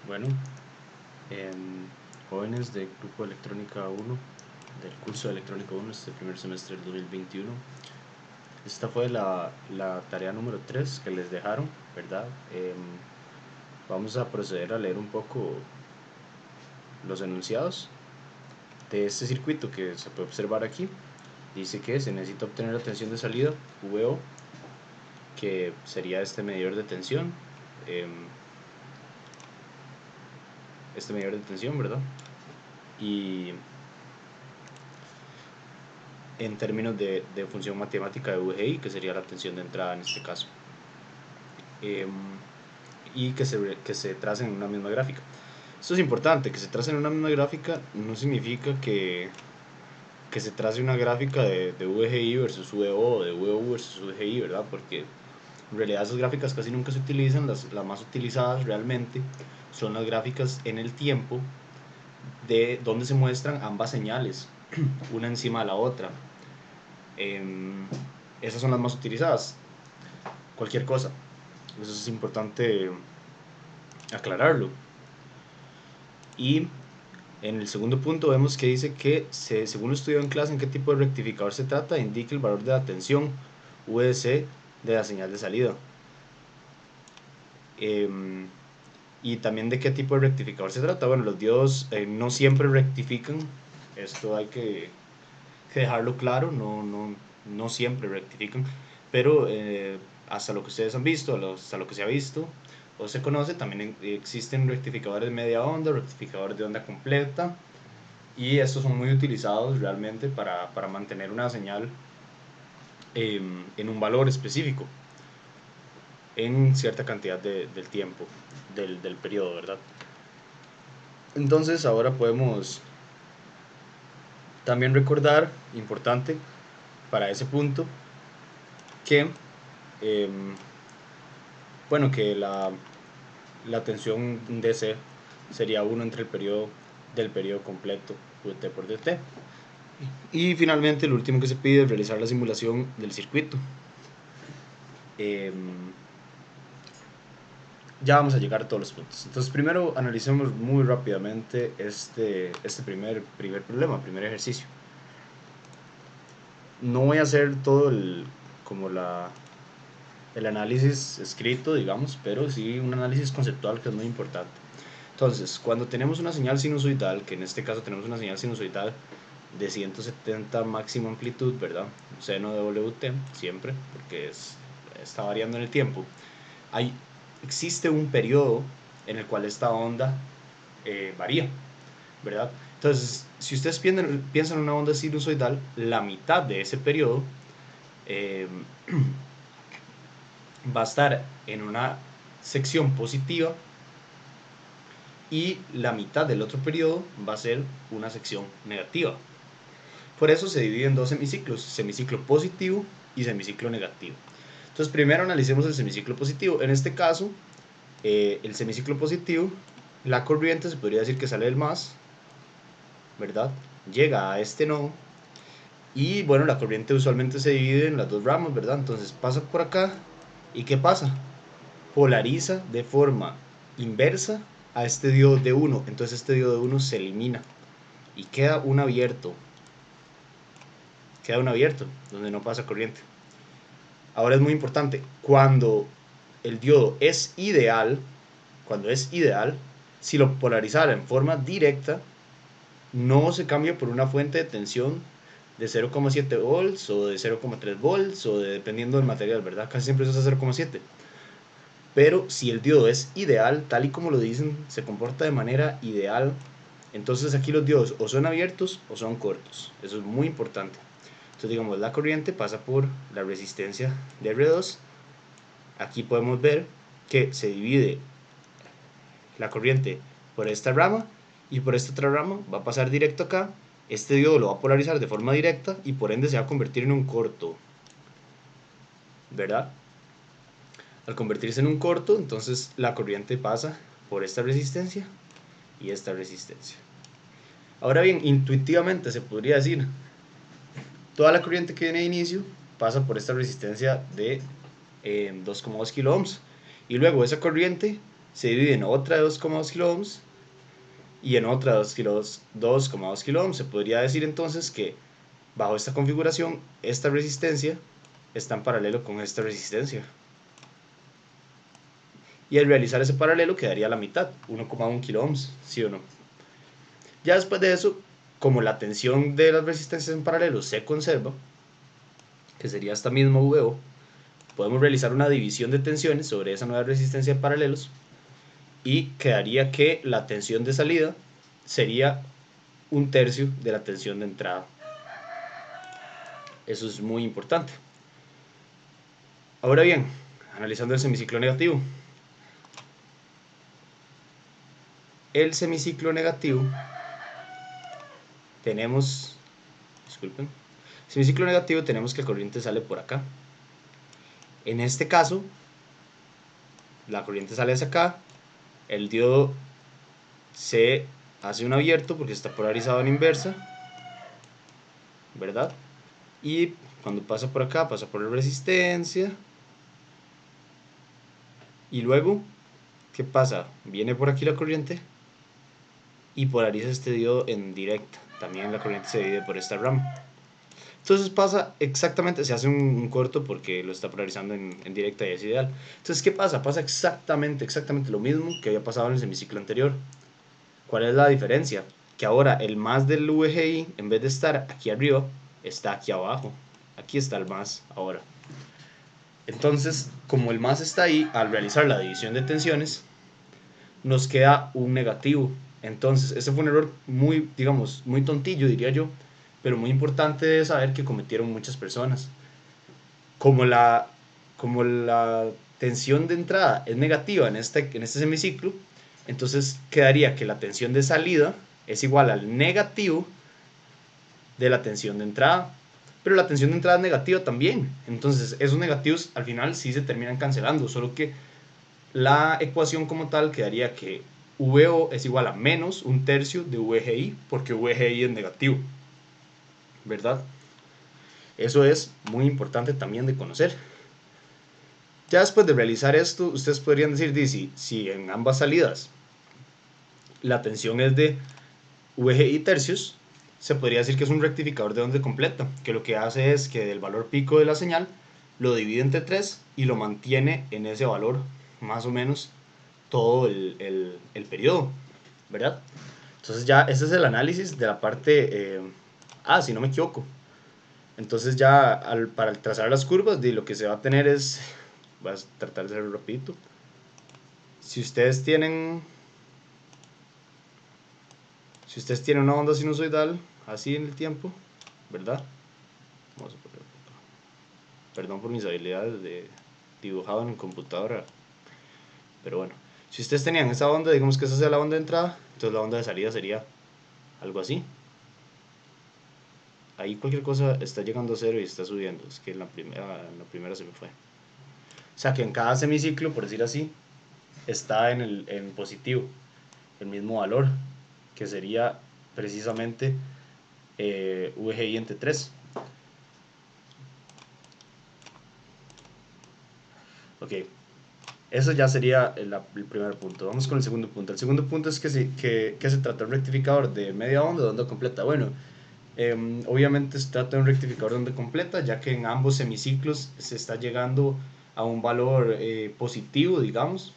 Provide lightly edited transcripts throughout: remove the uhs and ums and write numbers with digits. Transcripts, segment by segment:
Bueno, jóvenes del grupo de Electrónica 1, del curso de Electrónica 1, este primer semestre del 2021. Esta fue la tarea número 3 que les dejaron, ¿verdad? Vamos a proceder a leer un poco los enunciados de este circuito que se puede observar aquí. Dice que se necesita obtener la tensión de salida, VO, que sería este medidor de tensión, ¿verdad? Y en términos de función matemática de VGI, que sería la tensión de entrada en este caso, eh, y que se tracen en una misma gráfica. Esto es importante, que se tracen en una misma gráfica no significa que se trace una gráfica de VGI versus VO, o de VO versus VGI, ¿verdad? Porque en realidad esas gráficas casi nunca se utilizan, las más utilizadas realmente son las gráficas en el tiempo, de donde se muestran ambas señales, una encima de la otra. Esas son las más utilizadas. Cualquier cosa, eso es importante aclararlo. Y en el segundo punto vemos que dice que según lo estudiado en clase en qué tipo de rectificador se trata, indique el valor de la tensión VDC de la señal de salida. Y también de qué tipo de rectificador se trata. Bueno, los diodos no siempre rectifican, esto hay que dejarlo claro, no siempre rectifican, pero hasta lo que ustedes han visto, hasta lo que se ha visto o se conoce, también existen rectificadores de media onda, rectificadores de onda completa, y estos son muy utilizados realmente para mantener una señal en un valor específico, en cierta cantidad del tiempo, del periodo, ¿verdad? Entonces ahora podemos también recordar, importante para ese punto, que eh, bueno, que la tensión DC sería 1 entre el periodo del periodo completo, T por dt. Y finalmente, lo último que se pide es realizar la simulación del circuito. Ya vamos a llegar a todos los puntos. Entonces, primero analicemos muy rápidamente este primer problema, primer ejercicio. No voy a hacer todo como el análisis escrito, digamos, pero sí un análisis conceptual que es muy importante. Entonces, cuando tenemos una señal sinusoidal, que en este caso tenemos una señal sinusoidal de 170 máxima amplitud, ¿verdad? Seno de WT, siempre, porque está variando en el tiempo. Existe un periodo en el cual esta onda varía, ¿verdad? Entonces, si ustedes piensan en una onda sinusoidal, la mitad de ese periodo eh, va a estar en una sección positiva y la mitad del otro periodo va a ser una sección negativa. Por eso se divide en dos semiciclos, semiciclo positivo y semiciclo negativo. Entonces primero analicemos el semiciclo positivo. En este caso, el semiciclo positivo, la corriente se podría decir que sale del más, ¿verdad? Llega a este nodo y bueno, la corriente usualmente se divide en las dos ramas, ¿verdad? Entonces pasa por acá y ¿qué pasa? Polariza de forma inversa a este diodo de 1, entonces este diodo de 1 se elimina y queda un abierto, donde no pasa corriente. Ahora es muy importante, cuando el diodo es ideal, si lo polarizara en forma directa, no se cambia por una fuente de tensión de 0,7 volts o de 0,3 volts o dependiendo del material, ¿verdad? Casi siempre es a 0,7. Pero si el diodo es ideal, tal y como lo dicen, se comporta de manera ideal, entonces aquí los diodos o son abiertos o son cortos. Eso es muy importante. Entonces digamos, la corriente pasa por la resistencia de R2. Aquí podemos ver que se divide la corriente por esta rama y por esta otra rama va a pasar directo acá. Este diodo lo va a polarizar de forma directa y por ende se va a convertir en un corto, ¿verdad? Al convertirse en un corto, entonces la corriente pasa por esta resistencia y esta resistencia. Ahora bien, intuitivamente se podría decir, toda la corriente que viene de inicio pasa por esta resistencia de 2,2 kilo ohms y luego esa corriente se divide en otra de 2,2 kiloohms y en otra 2,2 kiloohms. Se podría decir entonces que bajo esta configuración, esta resistencia está en paralelo con esta resistencia. Y al realizar ese paralelo quedaría la mitad, 1,1 kiloohms, ¿sí o no? Ya después de eso, como la tensión de las resistencias en paralelo se conserva, que sería esta misma VO, podemos realizar una división de tensiones sobre esa nueva resistencia de paralelos y quedaría que la tensión de salida sería 1/3 de la tensión de entrada. Eso es muy importante. Ahora bien, analizando el semiciclo negativo. El semiciclo negativo tenemos, disculpen, semiciclo negativo tenemos que la corriente sale por acá. En este caso, la corriente sale hacia acá, el diodo se hace un abierto porque está polarizado en inversa, ¿verdad? Y cuando pasa por acá, pasa por la resistencia. Y luego, ¿qué pasa? Viene por aquí la corriente y polariza este diodo en directa. También la corriente se divide por esta rama. Entonces pasa exactamente, se hace un corto porque lo está polarizando en directa y es ideal. Entonces, ¿qué pasa? Pasa exactamente lo mismo que había pasado en el semiciclo anterior. ¿Cuál es la diferencia? Que ahora el más del VGI, en vez de estar aquí arriba, está aquí abajo. Aquí está el más ahora. Entonces, como el más está ahí, al realizar la división de tensiones, nos queda un negativo. Entonces, ese fue un error muy, digamos, muy tontillo, diría yo, pero muy importante de saber que cometieron muchas personas. Como la, como la tensión de entrada es negativa en este semiciclo, entonces quedaría que la tensión de salida es igual al negativo de la tensión de entrada. Pero la tensión de entrada es negativa también. Entonces esos negativos al final sí se terminan cancelando. Solo que la ecuación como tal quedaría que VO es igual a menos 1/3 de VGI, porque VGI es negativo, ¿verdad? Eso es muy importante también de conocer. Ya después de realizar esto, ustedes podrían decir, si en ambas salidas la tensión es de VGI tercios, se podría decir que es un rectificador de onda completa, que lo que hace es que del valor pico de la señal lo divide entre 3 y lo mantiene en ese valor más o menos todo el periodo, ¿verdad? Entonces ya ese es el análisis de la parte si no me equivoco. Entonces ya para trazar las curvas, lo que se va a tener es, voy a tratar de hacerlo rapidito. Si ustedes tienen una onda sinusoidal así en el tiempo, ¿verdad? Vamos a poner, perdón por mis habilidades de dibujado en computadora, pero bueno, si ustedes tenían esa onda, digamos que esa sea la onda de entrada, entonces la onda de salida sería algo así. Ahí cualquier cosa está llegando a cero y está subiendo, es que en la primera se me fue. O sea que en cada semiciclo, por decir así, está en positivo el mismo valor, que sería precisamente VGI entre 3. Ok, eso ya sería el primer punto. Vamos con el segundo punto. El segundo punto es que se trata de un rectificador de media onda o de onda completa. Bueno, obviamente se trata de un rectificador de onda completa, ya que en ambos semiciclos se está llegando a un valor positivo, digamos,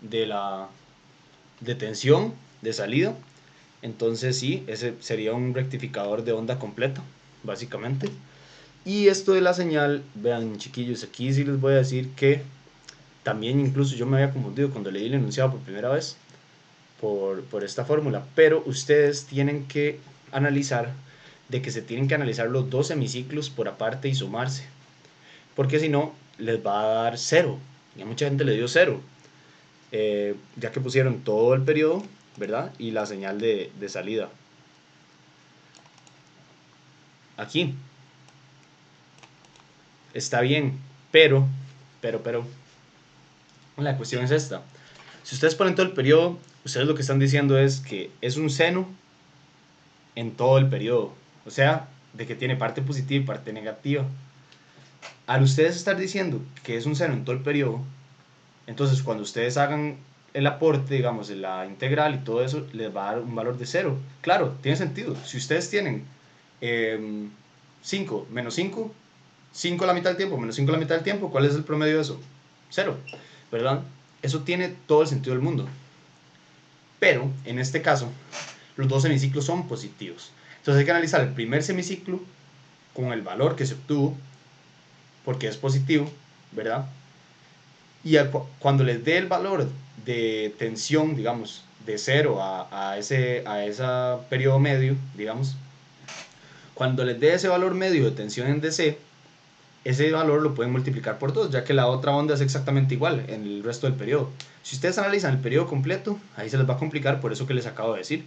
de la de tensión de salida. Entonces sí, ese sería un rectificador de onda completa, básicamente. Y esto de la señal, vean chiquillos, aquí sí les voy a decir que también incluso yo me había confundido cuando leí el enunciado por primera vez por esta fórmula, pero ustedes tienen que analizar de que se tienen que analizar los dos semiciclos por aparte y sumarse, porque si no les va a dar cero, y a mucha gente le dio cero, ya que pusieron todo el periodo, ¿verdad? Y la señal de salida. Aquí está bien, pero, la cuestión es esta. Si ustedes ponen todo el periodo, ustedes lo que están diciendo es que es un seno en todo el periodo. O sea, de que tiene parte positiva y parte negativa. Al ustedes estar diciendo que es un seno en todo el periodo, Entonces, cuando ustedes hagan el aporte, digamos, la integral y todo eso, les va a dar un valor de cero. Claro, tiene sentido. Si ustedes tienen 5 menos 5, 5 a la mitad del tiempo, menos 5 a la mitad del tiempo, ¿cuál es el promedio de eso? Cero, ¿verdad? Eso tiene todo el sentido del mundo. Pero, en este caso, los dos semiciclos son positivos. Entonces hay que analizar el primer semiciclo con el valor que se obtuvo, porque es positivo, ¿verdad? Y cuando les dé el valor de tensión, digamos, de 0 a ese periodo medio, digamos, cuando les dé ese valor medio de tensión en DC, ese valor lo pueden multiplicar por 2, ya que la otra onda es exactamente igual en el resto del periodo. Si ustedes analizan el periodo completo, ahí se les va a complicar por eso que les acabo de decir,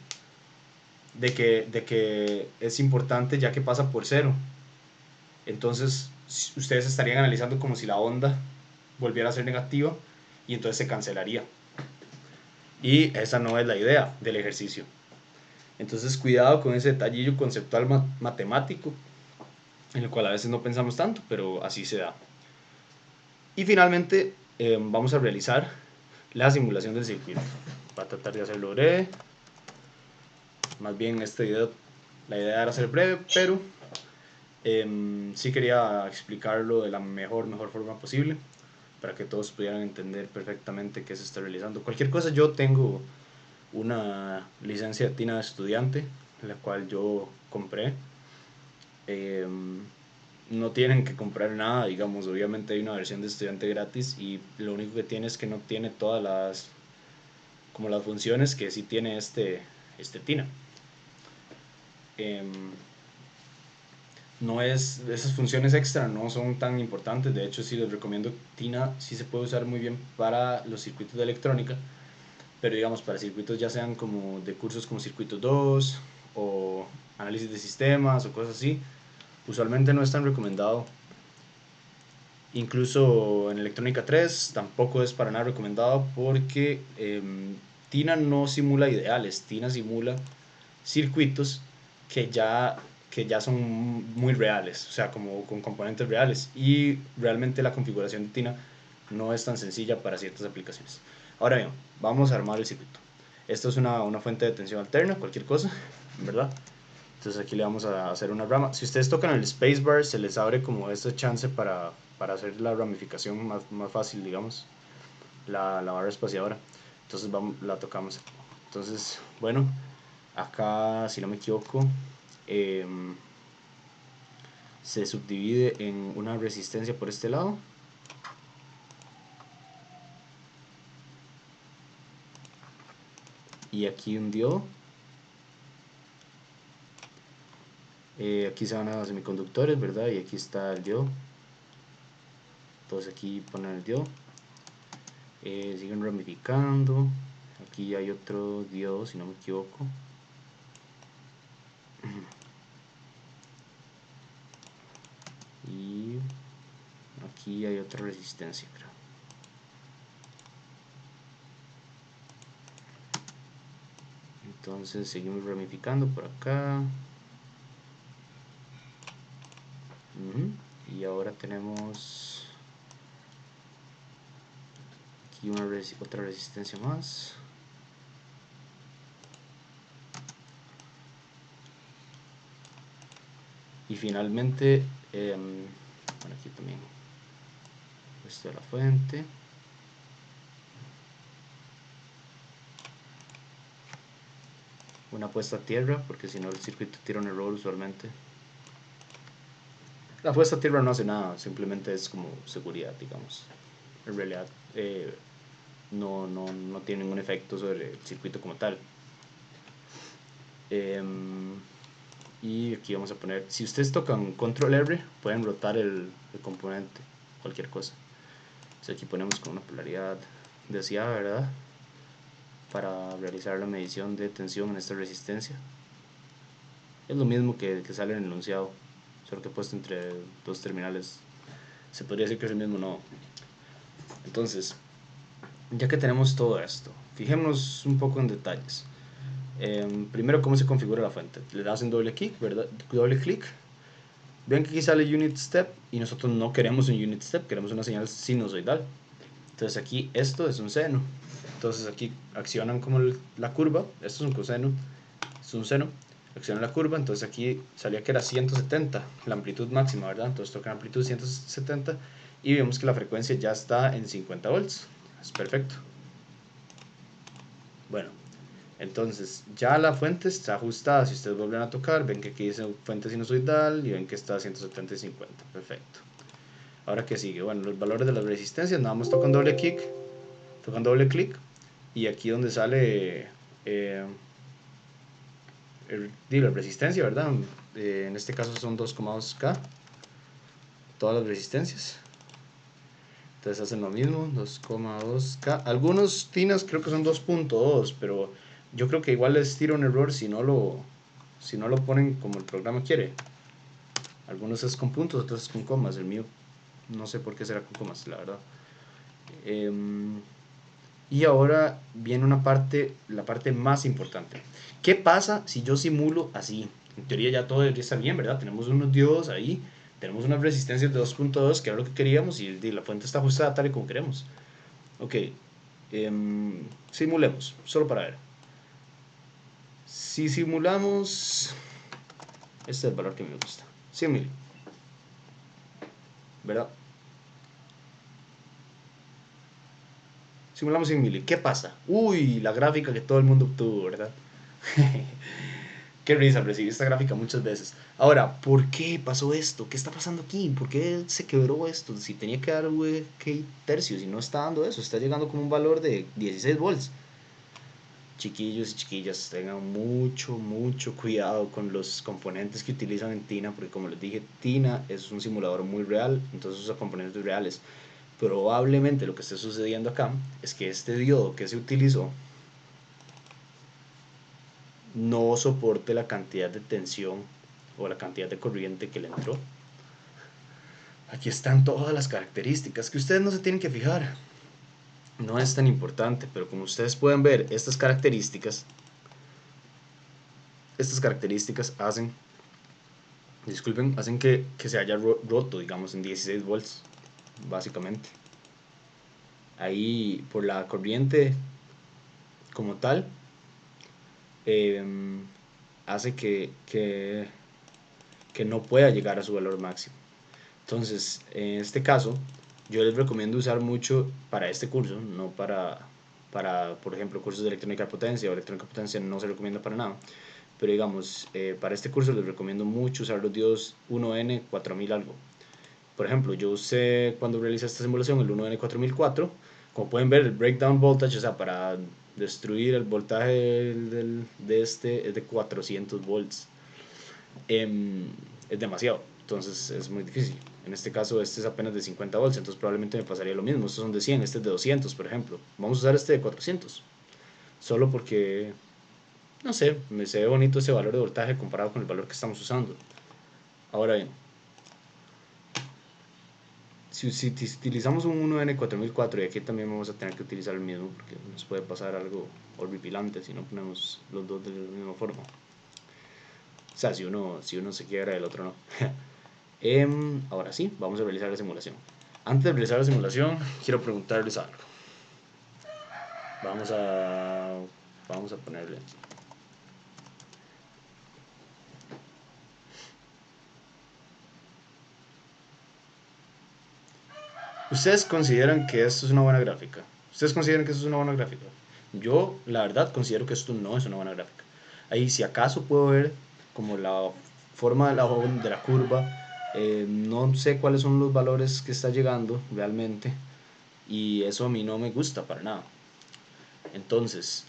de que es importante ya que pasa por 0. Entonces, ustedes estarían analizando como si la onda volviera a ser negativa y entonces se cancelaría. Y esa no es la idea del ejercicio. Entonces, cuidado con ese detallillo conceptual matemático, en el cual a veces no pensamos tanto, pero así se da. Y finalmente, vamos a realizar la simulación del circuito. Voy a tratar de hacerlo breve. Más bien, este video, la idea era ser breve, pero sí quería explicarlo de la mejor forma posible, para que todos pudieran entender perfectamente qué se está realizando. Cualquier cosa, yo tengo una licencia de TINA de estudiante, la cual yo compré. No tienen que comprar nada, digamos, obviamente hay una versión de estudiante gratis y lo único que tiene es que no tiene todas las funciones que sí tiene este TINA. No es, esas funciones extra no son tan importantes, de hecho sí les recomiendo TINA, sí se puede usar muy bien para los circuitos de electrónica, pero digamos para circuitos ya sean como de cursos como circuitos 2 o análisis de sistemas o cosas así, usualmente no es tan recomendado. Incluso en electrónica 3 tampoco es para nada recomendado porque TINA no simula ideales, TINA simula circuitos que ya, que ya son muy reales, o sea, como con componentes reales. Y realmente la configuración de TINA no es tan sencilla para ciertas aplicaciones. Ahora bien, vamos a armar el circuito. Esto es una fuente de tensión alterna, cualquier cosa, ¿verdad? Entonces aquí le vamos a hacer una rama. Si ustedes tocan el spacebar, se les abre como esta chance para hacer la ramificación más fácil, digamos, la barra espaciadora. Entonces la tocamos. Entonces, bueno, acá, si no me equivoco, se subdivide en una resistencia por este lado. Y aquí un diodo. Aquí se van a los semiconductores, ¿verdad? Y aquí está el diodo. Entonces aquí ponen el diodo. Siguen ramificando. Aquí hay otro diodo, si no me equivoco. Y aquí hay otra resistencia, creo. Entonces seguimos ramificando por acá. Y ahora tenemos aquí otra resistencia más. Y finalmente, bueno, aquí también esto de la fuente. Una puesta a tierra, porque si no el circuito tira un error usualmente. La puesta a tierra no hace nada, simplemente es como seguridad, digamos. En realidad no tiene ningún efecto sobre el circuito como tal. Y aquí vamos a poner, si ustedes tocan control R, pueden rotar el componente, cualquier cosa. Entonces aquí ponemos con una polaridad deseada, ¿verdad? Para realizar la medición de tensión en esta resistencia. Es lo mismo que sale en el enunciado, solo que he puesto entre dos terminales. Se podría decir que es el mismo nodo. Entonces, ya que tenemos todo esto, fijémonos un poco en detalles. Primero, cómo se configura la fuente. Le das un doble clic, ¿verdad? Doble clic. Ven que aquí sale unit step y nosotros no queremos un unit step, queremos una señal sinusoidal. Entonces aquí esto es un seno. Entonces aquí accionan como la curva. Esto es un coseno, es un seno. Accionan la curva, entonces aquí salía que era 170, la amplitud máxima, ¿verdad? Entonces toca amplitud 170 y vemos que la frecuencia ya está en 50 volts. Es perfecto. Bueno, entonces ya la fuente está ajustada. Si ustedes vuelven a tocar, ven que aquí dice fuente sinusoidal y ven que está a 170 y 50. Perfecto. Ahora, ¿qué sigue? Bueno, los valores de las resistencias, nada más tocan doble clic, y aquí donde sale la resistencia, ¿verdad? En este caso son 2,2K, todas las resistencias. Entonces hacen lo mismo, 2,2K. Algunos tinas creo que son 2,2, pero yo creo que igual les tira un error si no lo ponen como el programa quiere. Algunos es con puntos, otros es con comas. El mío no sé por qué será con comas, la verdad. Y ahora viene la parte más importante. ¿Qué pasa si yo simulo así? En teoría ya todo debería estar bien, ¿verdad? Tenemos unos diodos ahí, tenemos unas resistencias de 2,2, que era lo que queríamos, y la fuente está ajustada tal y como queremos. Ok, simulemos, solo para ver. Si simulamos, este es el valor que me gusta, 100.000, ¿verdad? Simulamos 100.000, ¿qué pasa? Uy, la gráfica que todo el mundo obtuvo, ¿verdad? Qué risa, recibí esta gráfica muchas veces. Ahora, ¿por qué pasó esto? ¿Qué está pasando aquí? ¿Por qué se quebró esto? Si tenía que dar tercios y no está dando eso, está llegando como un valor de 16 volts. Chiquillos y chiquillas, tengan mucho, mucho cuidado con los componentes que utilizan en Tina, porque como les dije, Tina es un simulador muy real, entonces usa componentes reales. Probablemente lo que esté sucediendo acá es que este diodo que se utilizó no soporte la cantidad de tensión o la cantidad de corriente que le entró. Aquí están todas las características que ustedes no se tienen que fijar. No es tan importante, pero como ustedes pueden ver, estas características hacen, disculpen, hacen que se haya roto, digamos, en 16 volts, básicamente. Ahí, por la corriente como tal, eh, hace que no pueda llegar a su valor máximo. Entonces, en este caso, yo les recomiendo usar mucho para este curso, no para por ejemplo, cursos de electrónica de potencia o electrónica de potencia no se recomienda para nada. Pero digamos, para este curso les recomiendo mucho usar los diodos 1N4000 algo. Por ejemplo, yo usé cuando realicé esta simulación el 1N4004. Como pueden ver, el breakdown voltage, o sea, para destruir el voltaje de este es de 400 volts. Es demasiado, entonces es muy difícil. En este caso este es apenas de 50 volts, entonces probablemente me pasaría lo mismo. Estos son de 100, este es de 200, por ejemplo. Vamos a usar este de 400, solo porque, no sé, me se ve bonito ese valor de voltaje comparado con el valor que estamos usando. Ahora bien, si utilizamos un 1N4004, y aquí también vamos a tener que utilizar el mismo, porque nos puede pasar algo horripilante si no ponemos los dos de la misma forma. O sea, si uno se quiebra, el otro no. Ahora sí, vamos a realizar la simulación. Antes de realizar la simulación, quiero preguntarles algo. Vamos a, vamos a ponerle. ¿Ustedes consideran que esto es una buena gráfica? ¿Ustedes consideran que esto es una buena gráfica? Yo, la verdad, considero que esto no es una buena gráfica. Ahí, si acaso puedo ver como la forma de la curva, no sé cuáles son los valores que está llegando realmente, y eso a mí no me gusta para nada. Entonces,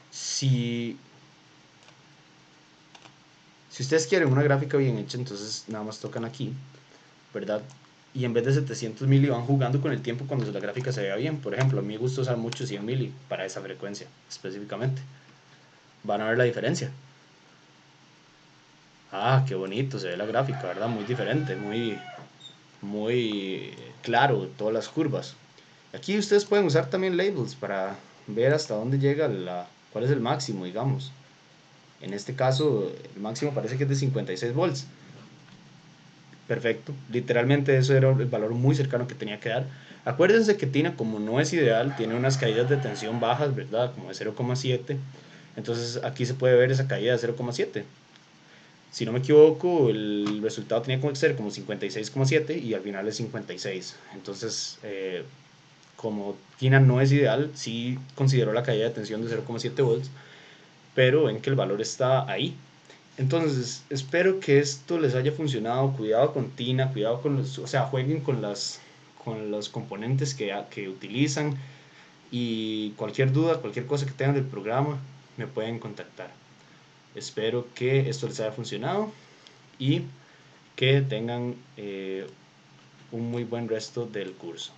si Si ustedes quieren una gráfica bien hecha, entonces nada más tocan aquí, ¿verdad? Y en vez de 700 mili van jugando con el tiempo cuando la gráfica se vea bien. Por ejemplo, a mí me gusta usar mucho 100 mili para esa frecuencia específicamente. Van a ver la diferencia. Ah, qué bonito se ve la gráfica, ¿verdad? Muy diferente, muy claro, todas las curvas. Aquí ustedes pueden usar también labels para ver hasta dónde llega cuál es el máximo, digamos. En este caso, el máximo parece que es de 56 volts. Perfecto. Literalmente eso era el valor muy cercano que tenía que dar. Acuérdense que Tina, como no es ideal, tiene unas caídas de tensión bajas, ¿verdad? Como de 0,7. Entonces aquí se puede ver esa caída de 0,7. Si no me equivoco, el resultado tenía que ser como 56,7 y al final es 56. Entonces, como Tina no es ideal, sí consideró la caída de tensión de 0,7 volts, pero ven que el valor está ahí. Entonces, espero que esto les haya funcionado. Cuidado con Tina, cuidado con los, o sea, jueguen con los componentes que utilizan y cualquier duda, cualquier cosa que tengan del programa, me pueden contactar. Espero que esto les haya funcionado y que tengan un muy buen resto del curso.